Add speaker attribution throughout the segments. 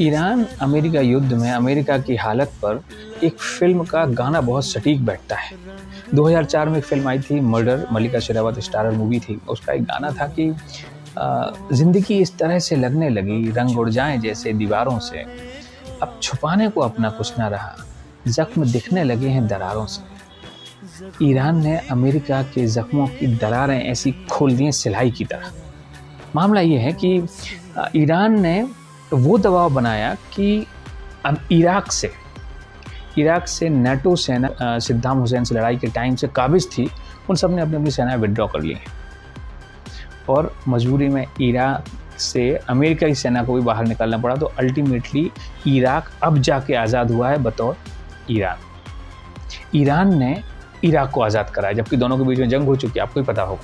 Speaker 1: Iran America युद्ध में America की हालत पर एक फ़िल्म का गाना बहुत सटीक बैठता है। 2004 में एक फ़िल्म आई थी मर्डर, मल्लिका शेरावत स्टारर मूवी थी। उसका एक गाना था कि ज़िंदगी इस तरह से लगने लगी, रंग उड़ जाएं जैसे दीवारों से, अब छुपाने को अपना कुछ ना रहा, ज़ख्म दिखने लगे हैं दरारों से। ईरान ने अमेरिका के ज़ख्मों की दरारें ऐसी खोल दी हैं सिलाई की तरह। मामला ये है कि ईरान ने वो दबाव बनाया कि अब इराक से नाटो सेना सद्दाम हुसैन से लड़ाई के टाइम से काबिज़ थी, उन सब ने अपनी अपनी सेनाएं विड्रॉ कर ली हैं और मजबूरी में इराक से अमेरिका की सेना को भी बाहर निकालना पड़ा। तो अल्टीमेटली इराक अब जाके आज़ाद हुआ है बतौर ईरान ने इराक को आज़ाद कराया, जबकि दोनों के बीच में जंग हो चुकी है, आपको ही पता होगा।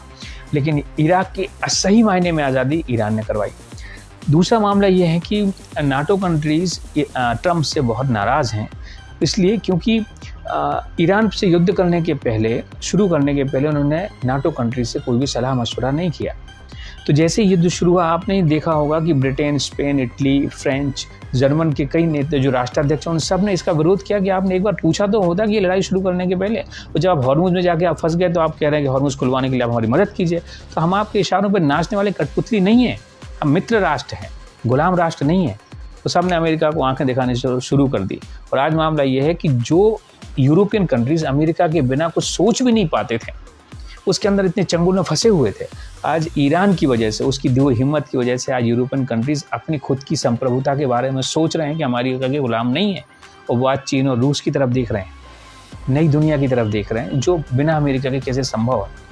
Speaker 1: लेकिन इराक की सही मायने में आज़ादी ईरान ने करवाई। दूसरा मामला ये है कि नाटो कंट्रीज़ ट्रंप से बहुत नाराज़ हैं, इसलिए क्योंकि ईरान से युद्ध करने के पहले, शुरू करने के पहले उन्होंने नाटो कंट्रीज से कोई भी सलाह मशवरा नहीं किया। तो जैसे युद्ध शुरू हुआ, आपने देखा होगा कि Britain, Spain, Italy, French, German के कई नेता जो राष्ट्राध्यक्ष उन सब ने इसका विरोध किया कि आपने एक बार पूछा तो होता कि ये लड़ाई शुरू करने के पहले। तो जब आप हॉर्मुज़ में जाके आप फंस गए तो आप कह रहे हैं कि हॉर्मुज़ खुलवाने के लिए आप हमारी मदद कीजिए। तो हम आपके इशारों पर नाचने वाले कठपुतली नहीं हैं, हम मित्र राष्ट्र हैं, गुलाम राष्ट्र नहीं है। तो सब ने अमेरिका को आंखें दिखाने शुरू कर दी। और आज मामला ये है कि जो यूरोपियन कंट्रीज़ अमेरिका के बिना कुछ सोच भी नहीं पाते थे, उसके अंदर इतने चंगुल में फंसे हुए थे, आज ईरान की वजह से, उसकी दी हुई हिम्मत की वजह से आज यूरोपियन कंट्रीज़ अपनी खुद की संप्रभुता के बारे में सोच रहे हैं कि हमारी के गुलाम नहीं है। और वो आज चीन और रूस की तरफ देख रहे हैं, नई दुनिया की तरफ देख रहे हैं, जो बिना अमेरिका के कैसे संभव है।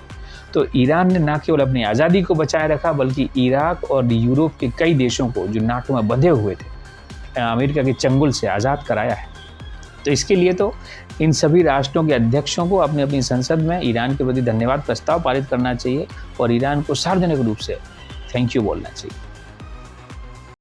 Speaker 1: तो ईरान ने न केवल अपनी आज़ादी को बचाए रखा, बल्कि इराक और यूरोप के कई देशों को जो नाटो में बंधे हुए थे, अमेरिका के चंगुल से आज़ाद कराया है। तो इसके लिए तो इन सभी राष्ट्रों के अध्यक्षों को अपनी अपनी संसद में ईरान के प्रति धन्यवाद प्रस्ताव पारित करना चाहिए और ईरान को सार्वजनिक रूप से थैंक यू बोलना चाहिए।